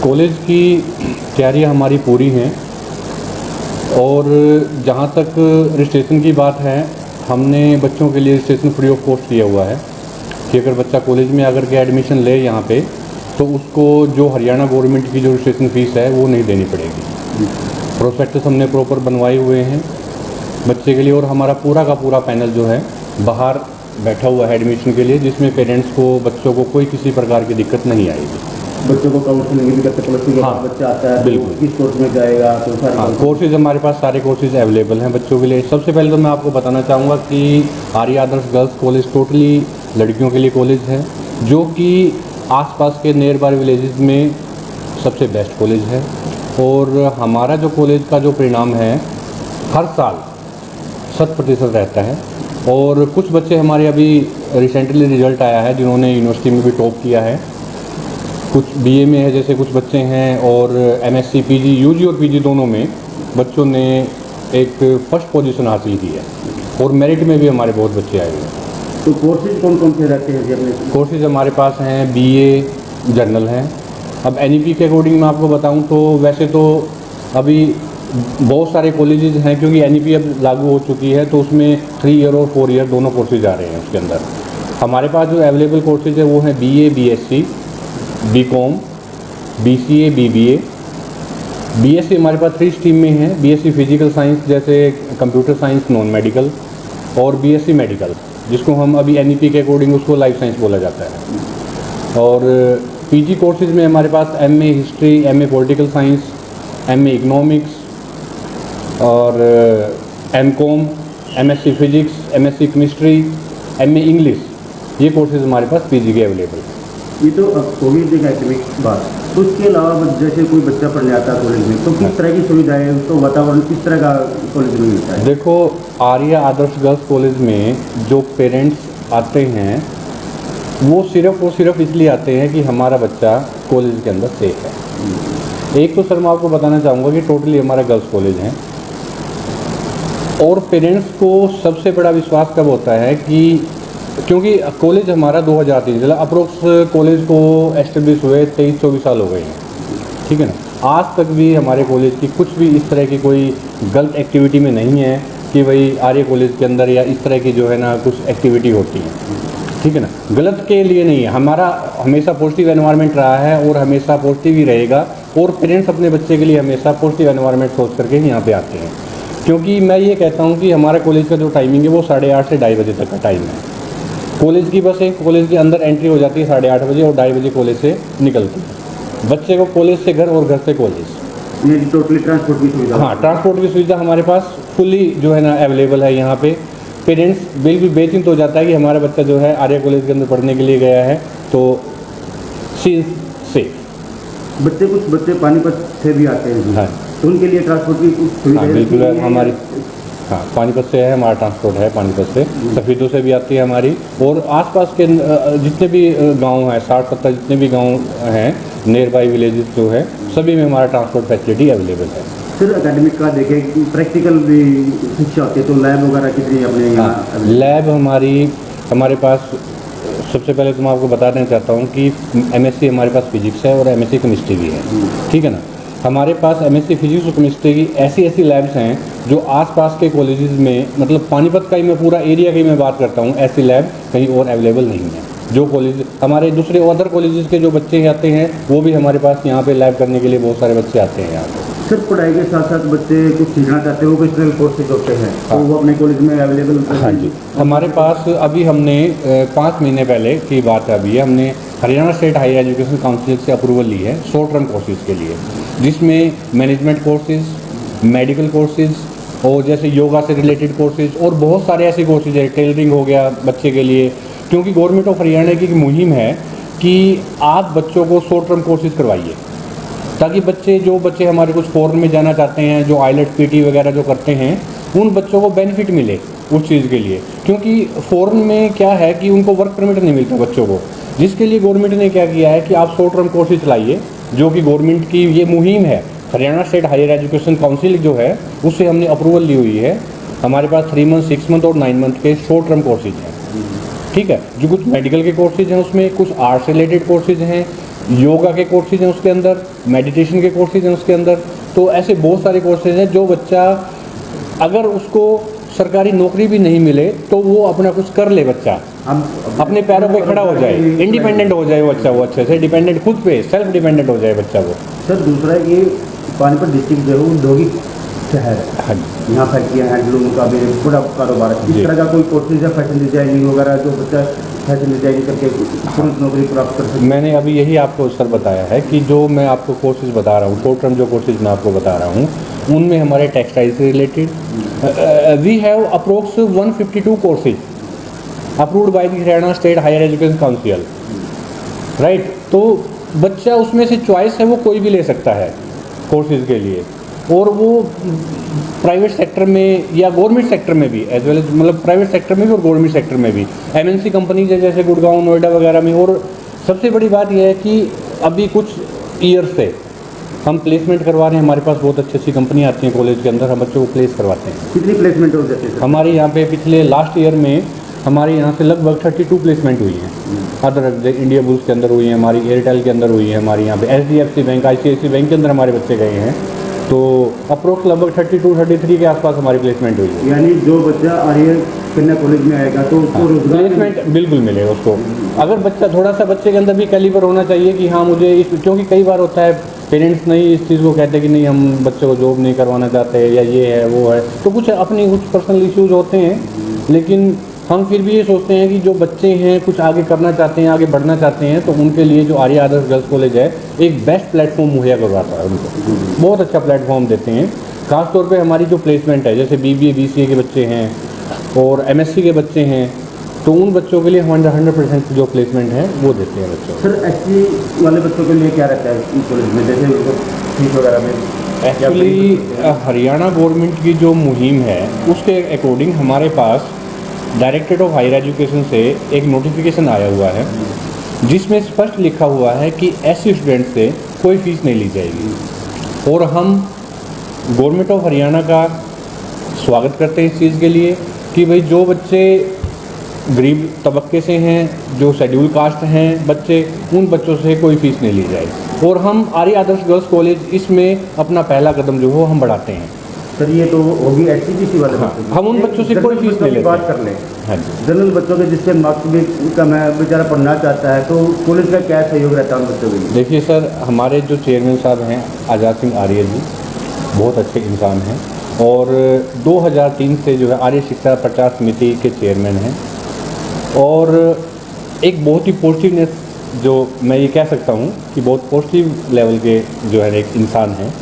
College की तैयारियां हमारी पूरी हैं और जहां तक रजिस्ट्रेशन की बात है, हमने बच्चों के लिए रजिस्ट्रेशन फ्री ऑफ कॉस्ट किया हुआ है कि अगर बच्चा कॉलेज में आकर के एडमिशन ले यहाँ पे तो उसको जो हरियाणा गवर्नमेंट की जो रजिस्ट्रेशन फ़ीस है वो नहीं देनी पड़ेगी। प्रोस्पेक्टस हमने प्रॉपर बनवाए हुए हैं बच्चे के लिए और हमारा पूरा का पूरा पैनल जो है बाहर बैठा हुआ है एडमिशन के लिए, जिसमें पेरेंट्स को बच्चों को कोई किसी प्रकार की दिक्कत नहीं आएगी। बच्चों को काउंसलिंग भी करते प्लस के बाद बच्चा आता है बिल्कुल किस कोर्स में जाएगा तो सारे कोर्सेज हमारे पास सारे कोर्सेज अवेलेबल हैं बच्चों के लिए। सबसे पहले तो मैं आपको बताना चाहूँगा कि आर्य आदर्श गर्ल्स कॉलेज टोटली लड़कियों के लिए कॉलेज है, जो कि आसपास के नियर बाय विलेजेस में सबसे बेस्ट कॉलेज है। और हमारा जो कॉलेज का जो परिणाम है हर साल 100% रहता है। और कुछ बच्चे हमारे अभी रिसेंटली रिजल्ट आया है जिन्होंने यूनिवर्सिटी में भी टॉप किया है, कुछ बीए में है जैसे कुछ बच्चे हैं, और एमएससी पीजी यूजी और पीजी दोनों में बच्चों ने एक फर्स्ट पोजीशन हासिल की है और मेरिट में भी हमारे बहुत बच्चे आए हैं। तो कोर्सेज कौन कौन से रहते हैं जी अपने? कोर्सेज हमारे पास हैं बीए जर्नल हैं। अब एनईपी के अकॉर्डिंग मैं आपको बताऊं तो वैसे तो अभी बहुत सारे कॉलेजेस हैं, क्योंकि एनईपी अब लागू हो चुकी है तो उसमें 3 ईयर और 4 ईयर दोनों कोर्सेज आ रहे हैं उसके अंदर। हमारे पास जो अवेलेबल कोर्सेज है वो हैं BA, BSc, BCom, BCA, BBA. BSc हमारे पास 3 स्ट्रीम में है, बीएससी फिजिकल साइंस जैसे कंप्यूटर साइंस नॉन मेडिकल, और बीएससी मेडिकल जिसको हम अभी एनईपी के अकॉर्डिंग उसको लाइफ साइंस बोला जाता है। और पीजी कोर्सेज में हमारे पास MA history, MA political science, MA economics और MCom, MSc physics, MSc chemistry, MA English, ये कोर्सेज हमारे पास पीजी के अवेलेबल हैं। ये तो अब होगी एक एकेडमिक बात, तो उसके अलावा जैसे कोई बच्चा पढ़ने आता है कॉलेज में तो किस तरह की सुविधाएं है, उसको वातावरण किस तरह का कॉलेज में मिलता है? देखो, आर्य आदर्श गर्ल्स कॉलेज में जो पेरेंट्स आते हैं वो सिर्फ इसलिए आते हैं कि हमारा बच्चा कॉलेज के अंदर सेफ है। एक तो सर मैं आपको बताना चाहूँगा कि टोटली हमारा गर्ल्स कॉलेज है और पेरेंट्स को सबसे बड़ा विश्वास कब होता है कि क्योंकि कॉलेज हमारा 2003 चला, अप्रोक्स कॉलेज को एस्टेब्लिश हुए 23-24 साल हो गए हैं, ठीक है ना। आज तक भी हमारे कॉलेज की कुछ भी इस तरह की कोई गलत एक्टिविटी में नहीं है कि भाई आर्य कॉलेज के अंदर या इस तरह की जो है ना कुछ एक्टिविटी होती है, ठीक है ना। गलत के लिए नहीं है, हमारा हमेशा पॉजिटिव एनवायरनमेंट रहा है और हमेशा पॉजिटिव ही रहेगा। और पेरेंट्स अपने बच्चे के लिए हमेशा पॉजिटिव एनवायरनमेंट सोच करके ही यहाँ पे आते हैं, क्योंकि मैं ये कहता हूँ कि हमारा कॉलेज का जो टाइमिंग है वो 8:30 से 2:30 बजे तक का टाइम है। कॉलेज की बस एक कॉलेज के अंदर एंट्री हो जाती है 8:30 बजे और 2:30 बजे कॉलेज से निकलती है। बच्चे को कॉलेज से घर और घर से कॉलेज, ये टोटली ट्रांसपोर्ट की सुविधा? हाँ, ट्रांसपोर्ट की सुविधा हमारे पास फुल्ली जो है ना अवेलेबल है यहाँ पे। पेरेंट्स बिल्कुल बेचिंत हो जाता है कि हमारा बच्चा जो है आर्य कॉलेज के अंदर पढ़ने के लिए गया है तो सी इज सेफ। कुछ बच्चे पानीपत से भी आते हैं, हाँ, तो उनके लिए ट्रांसपोर्ट की कुछ सुविधा? हाँ बिल्कुल है हमारी, हाँ पानीपत से है हमारा ट्रांसपोर्ट है, पानीपत से सफीदों से भी आती है हमारी, और आसपास के जितने भी गांव हैं 60-70 जितने भी गांव हैं नियर बाई विलेजेस जो है सभी में हमारा ट्रांसपोर्ट फैसिलिटी अवेलेबल है। फिर एकेडमिक का देखें कि प्रैक्टिकल भी शिक्षा होती है तो लैब वगैरह कितनी अपने यहाँ? हाँ, लैब हमारे पास सबसे पहले तो मैं आपको बता देना चाहता हूँ कि एमएससी हमारे पास फिजिक्स है और एमएससी केमिस्ट्री भी है, ठीक है ना। हमारे पास एमएससी फिजिक्स और केमिस्ट्री की ऐसी लैब्स हैं जो आसपास के कॉलेजेस में, मतलब पानीपत का ही मैं पूरा एरिया की मैं बात करता हूँ, ऐसी लैब कहीं और अवेलेबल नहीं है। जो कॉलेज हमारे दूसरे अदर कॉलेजेस के जो बच्चे आते हैं वो भी हमारे पास यहाँ पे लैब करने के लिए बहुत सारे बच्चे आते हैं यहाँ पे। सिर्फ पढ़ाई के साथ साथ बच्चे कुछ सीखना चाहते हैं, वो किस तरह कोर्सेज होते हैं तो वो अपने कॉलेज में अवेलेबल? हाँ जी, हमारे पास अभी हमने 5 महीने पहले की बात है, अभी हमने Haryana state higher education council से अप्रूवल ली है शॉर्ट टर्म कोर्सेज के लिए, जिसमें मैनेजमेंट कोर्सेज, मेडिकल कोर्सेज और जैसे योगा से रिलेटेड कोर्सेज और बहुत सारे ऐसे कोर्सेज है, टेलरिंग हो गया बच्चे के लिए। क्योंकि गवर्नमेंट ऑफ हरियाणा की मुहिम है कि आप बच्चों को शॉर्ट टर्म कोर्सेज करवाइए, ताकि जो बच्चे हमारे कुछ फॉरेन में जाना चाहते हैं, जो आईलेट्स पीटी वगैरह जो करते हैं, उन बच्चों को बेनिफिट मिले उस चीज़ के लिए। क्योंकि फॉरेन में क्या है कि उनको वर्क परमिट नहीं मिलता बच्चों को, जिसके लिए गवर्नमेंट ने क्या किया है कि आप शॉर्ट टर्म कोर्सेज चलाइए, जो कि गवर्नमेंट की ये मुहिम है। Haryana state higher education council जो है उससे हमने अप्रूवल ली हुई है। हमारे पास 3 मंथ, 6 मंथ और 9 मंथ के शॉर्ट टर्म कोर्सेज हैं, ठीक है। जो कुछ मेडिकल के कोर्सेज हैं उसमें, कुछ आर्ट्स रिलेटेड कोर्सेज हैं, योगा के कोर्सेज हैं उसके अंदर, मेडिटेशन के कोर्सेज हैं उसके अंदर। तो ऐसे बहुत सारे कोर्सेज हैं जो बच्चा अगर उसको सरकारी नौकरी भी नहीं मिले तो वो अपना कुछ कर ले, बच्चा हम अपने पैरों पे खड़ा हो जाए, इंडिपेंडेंट हो जाए वो बच्चा, वो अच्छे से डिपेंडेंट, खुद पे सेल्फ डिपेंडेंट हो जाए बच्चा वो। सर दूसरा ये पानीपत डिस्ट्रिक्ट जो है वो औद्योगिक शहर है, हाँ जी। यहाँ फैक्ट्रियाँ, हैंडलूम का भी पूरा कारोबार है। इस जी। तरह का कोई कोर्सेज है फैशन डिजाइनिंग वगैरह जो बच्चा फैशन डिजाइनिंग करके तुरंत नौकरी प्राप्त कर सके? मैंने अभी यही आपको सर बताया है कि जो मैं आपको कोर्सेज बता रहा हूँ, शॉर्ट टर्म जो कोर्सेज मैं आपको बता रहा हूँ, उनमें हमारे टेक्सटाइल से related we have approx 152 courses approved by the Haryana state higher education council, right. तो बच्चा उसमें से चॉइस है वो कोई भी ले सकता है कोर्सेज के लिए, और वो प्राइवेट सेक्टर में या गवर्नमेंट सेक्टर में भी एज वेल एज, मतलब प्राइवेट सेक्टर में भी और गवर्नमेंट सेक्टर में भी, एमएनसी कंपनीज है जैसे गुड़गांव, नोएडा वगैरह में। और सबसे बड़ी बात यह है कि अभी कुछ ईयर से हम प्लेसमेंट करवा रहे हैं, हमारे पास बहुत अच्छी अच्छी कंपनी आती हैं कॉलेज के अंदर, हम बच्चों को प्लेस करवाते हैं। कितनी प्लेसमेंट हो जाती है? हमारे यहाँ पे पिछले लास्ट ईयर में हमारे यहाँ से लगभग 32 प्लेसमेंट हुई हैं। अदर इंडिया बुल्स के अंदर हुई है, हमारी एयरटेल के अंदर हुई है, हमारे यहाँ पे एचडीएफसी बैंक, आईसीआईसी बैंक के अंदर हमारे बच्चे गए हैं। तो अप्रोक्स लगभग 32-33 के आसपास हमारी प्लेसमेंट हुई है। यानी जो बच्चा आर्य कन्या कॉलेज में आएगा तो उसको रोजगार प्लेसमेंट बिल्कुल मिलेगा उसको। अगर बच्चा थोड़ा सा, बच्चे के अंदर भी कैलिबर होना चाहिए कि हाँ मुझे इस, क्योंकि कई बार होता है पेरेंट्स नहीं इस चीज़ को कहते हैं कि नहीं हम बच्चे को जॉब नहीं करवाना चाहते या ये है वो है, तो कुछ अपनी कुछ पर्सनल इश्यूज होते हैं, लेकिन हम फिर भी ये सोचते हैं कि जो बच्चे हैं कुछ आगे करना चाहते हैं, आगे बढ़ना चाहते हैं, तो उनके लिए जो आर्य आदर्श गर्ल्स कॉलेज है एक बेस्ट प्लेटफॉर्म मुहैया करवाता है उनको, बहुत अच्छा प्लेटफॉर्म देते हैं। खासतौर पे हमारी जो प्लेसमेंट है जैसे BBA BCA के बच्चे हैं और MSc के बच्चे हैं, तो उन बच्चों के लिए हम 100% जो प्लेसमेंट है वो देते हैं बच्चों को। सर SC वाले बच्चों के लिए क्या रहता है कॉलेज में, जैसे उनको फीस वगैरह में? एक्चुअली हरियाणा गवर्नमेंट की जो मुहिम है उसके अकॉर्डिंग हमारे पास डायरेक्टरेट ऑफ हायर एजुकेशन से एक नोटिफिकेशन आया हुआ है जिसमें स्पष्ट लिखा हुआ है कि SC स्टूडेंट से कोई फीस नहीं ली जाएगी। और हम गवर्नमेंट ऑफ हरियाणा का स्वागत करते हैं इस चीज़ के लिए कि भाई जो बच्चे गरीब तबके से हैं, जो शेड्यूल कास्ट हैं बच्चे, उन बच्चों से कोई फीस नहीं ली जाए। और हम आर्य आदर्श गर्ल्स कॉलेज इसमें अपना पहला कदम जो हो हम बढ़ाते हैं। सर ये तो होगी HCBC वाले हाँ, बच्चों की। हम उन बच्चों से कोई फीस नहीं लेते। बात कर लें हाँ जी। जनरल बच्चों के जिससे मार्क्स भी कम है, बेचारा पढ़ना चाहता है, तो कॉलेज का क्या सहयोग रहता है उन बच्चों के लिए? देखिए सर, हमारे जो चेयरमैन साहब हैं आज़ाद सिंह आर्य जी बहुत अच्छे इंसान हैं और 2003 से जो है आर्य शिक्षा प्रचार समिति के चेयरमैन हैं, और एक बहुत ही पॉजिटिवनेस, जो मैं ये कह सकता हूँ कि बहुत पॉजिटिव लेवल के जो है एक इंसान हैं।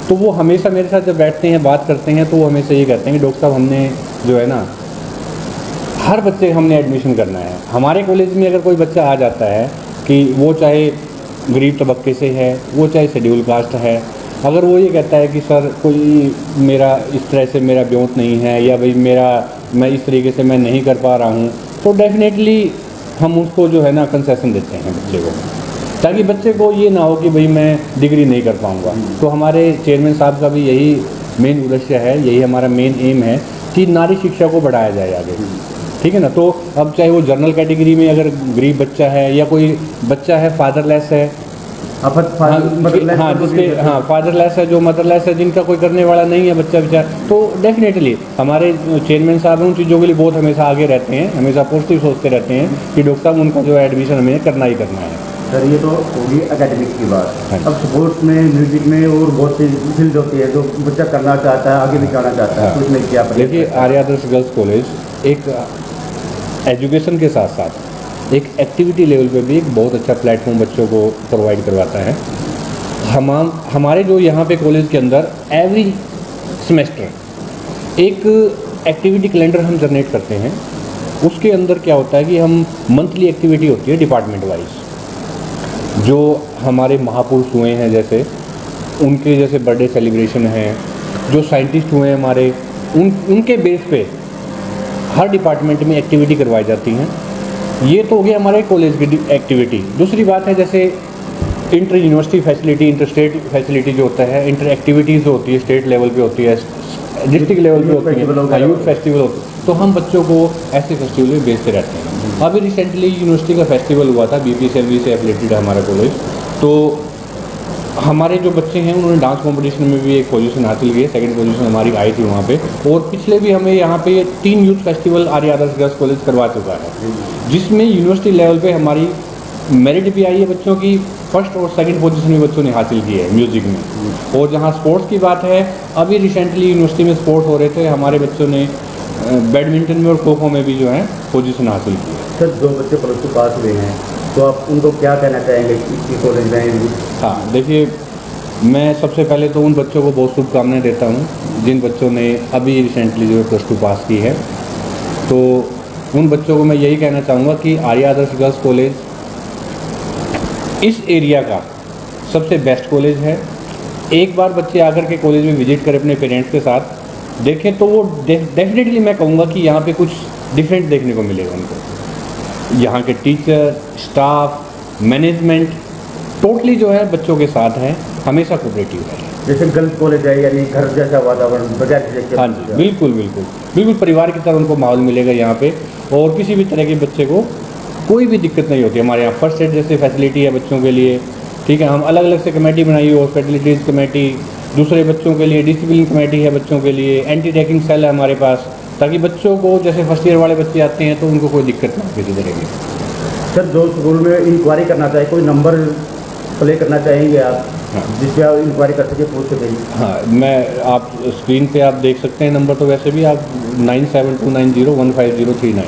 तो वो हमेशा मेरे साथ जब बैठते हैं बात करते हैं तो वो हमेशा ये कहते हैं कि डॉक्टर साहब हमने जो है ना हर बच्चे हमने एडमिशन करना है। हमारे कॉलेज में अगर कोई बच्चा आ जाता है कि वो चाहे गरीब तबके से है, वो चाहे शेड्यूल कास्ट है, अगर वो ये कहता है कि सर कोई मेरा इस तरह से मेरा ब्योंत नहीं है या भाई मैं इस तरीके से मैं नहीं कर पा रहा हूँ, तो डेफिनेटली हम उसको जो है ना कंसेशन देते हैं बच्चे को, ताकि बच्चे को ये ना हो कि भाई मैं डिग्री नहीं कर पाऊँगा। तो हमारे चेयरमैन साहब का भी यही मेन उद्देश्य है, यही हमारा मेन एम है कि नारी शिक्षा को बढ़ाया जाए आगे, ठीक है ना। तो अब चाहे वो जनरल कैटेगरी में अगर गरीब बच्चा है या कोई बच्चा है फादरलेस है, हाँ फादरलेस है, जो मदरलेस है, जिनका कोई करने वाला नहीं है बच्चा बेचारा, तो डेफिनेटली हमारे चेयरमैन साहब उन चीज़ों के लिए बहुत हमेशा आगे रहते हैं, हमेशा पॉजिटिव सोचते रहते हैं कि डॉक्टर साहब उनका जो है एडमिशन हमें करना ही करना है। सर ये तो होगी एकेडमिक की बात। हाँ। अब स्पोर्ट्स में, म्यूजिक में और बहुत सी फील्ड होती है जो बच्चा करना चाहता है, आगे भी जाना चाहता है, हाँ। तो उसमें क्या देखिए आर्य आदर्श गर्ल्स कॉलेज एक एजुकेशन के साथ साथ एक एक्टिविटी लेवल पे भी एक बहुत अच्छा प्लेटफॉर्म बच्चों को प्रोवाइड करवाता है। हमारे जो यहाँ पे कॉलेज के अंदर एवरी सेमेस्टर एक एक्टिविटी कैलेंडर हम जनरेट करते हैं। उसके अंदर क्या होता है कि हम मंथली एक्टिविटी होती है डिपार्टमेंट वाइज, जो हमारे महापुरुष हुए हैं जैसे उनके जैसे बर्थडे सेलिब्रेशन हैं, जो साइंटिस्ट हुए हैं हमारे, उनके बेस पे हर डिपार्टमेंट में एक्टिविटी करवाई जाती हैं। ये तो हो गया हमारे कॉलेज की एक्टिविटी। दूसरी बात है जैसे inter university facility, inter state facility जो होता है, इंटर एक्टिविटीज़ जो होती है स्टेट लेवल पे होती है, डिस्ट्रिक्ट लेवल पे होती है, यूथ फेस्टिवल होती है, तो हम बच्चों को ऐसे फेस्टिवल में भेजते रहते हैं। अभी रिसेंटली यूनिवर्सिटी का फेस्टिवल हुआ था, BPCLV से एफिलेटेड है हमारा कॉलेज, तो हमारे जो बच्चे हैं उन्होंने डांस कंपटीशन में भी एक पोजीशन हासिल की है, सेकंड पोजीशन हमारी आई थी वहाँ पे। और पिछले भी हमें यहाँ पे 3 यूथ फेस्टिवल आर्य आदर्श गर्ल्स कॉलेज करवा चुका है, जिसमें यूनिवर्सिटी लेवल पे हमारी मेरिट भी आई है बच्चों की, फर्स्ट और सेकंड पोजीशन भी बच्चों ने हासिल की है म्यूज़िक में। और जहाँ स्पोर्ट्स की बात है, अभी रिसेंटली यूनिवर्सिटी में स्पोर्ट्स हो रहे थे, हमारे बच्चों ने बैडमिंटन में और खो खो में भी जो है पोजीशन हासिल की है। सर जो बच्चे प्लस टू पास हुए हैं तो आप उनको क्या कहना चाहेंगे कि कॉलेज में? हाँ, देखिए, मैं सबसे पहले तो उन बच्चों को बहुत शुभकामनाएं देता हूँ जिन बच्चों ने अभी रिसेंटली जो है प्लस टू पास की है। तो उन बच्चों को मैं यही कहना चाहूँगा कि आर्य आदर्श गर्ल्स कॉलेज इस एरिया का सबसे बेस्ट कॉलेज है। एक बार बच्चे आकर के कॉलेज में विजिट करें अपने पेरेंट्स के साथ, देखें तो वो डेफिनेटली मैं कहूँगा कि यहाँ पे कुछ डिफरेंट देखने को मिलेगा उनको। यहाँ के टीचर, स्टाफ, मैनेजमेंट टोटली जो है बच्चों के साथ है, हमेशा कोऑपरेटिव है। जैसे गर्ल्स कॉलेज है यानी घर जैसा वातावरण बगैर जैसे? हाँ जी, बिल्कुल बिल्कुल बिल्कुल परिवार की तरह उनको माहौल मिलेगा यहाँ पे, और किसी भी तरह के बच्चे को कोई भी दिक्कत नहीं होती। हमारे यहाँ फर्स्ट एड जैसे फैसिलिटी है बच्चों के लिए, ठीक है। हम अलग अलग से कमेटी बनाई है, हॉस्पिटलिटीज़ कमेटी, दूसरे बच्चों के लिए डिसिप्लिन कमेटी है, बच्चों के लिए एंटी रैगिंग सेल है हमारे पास, ताकि बच्चों को जैसे फर्स्ट ईयर वाले बच्चे आते हैं तो उनको कोई दिक्कत ना हो किसी तरह की। सर जो स्कूल में इंक्वायरी करना चाहे, कोई नंबर प्ले करना चाहेंगे आप? हाँ। जिस पे आप इंक्वायरी कर सके, पूछ सकेंगे? हाँ, मैं आप स्क्रीन पे आप देख सकते हैं नंबर, तो वैसे भी आप 9729015039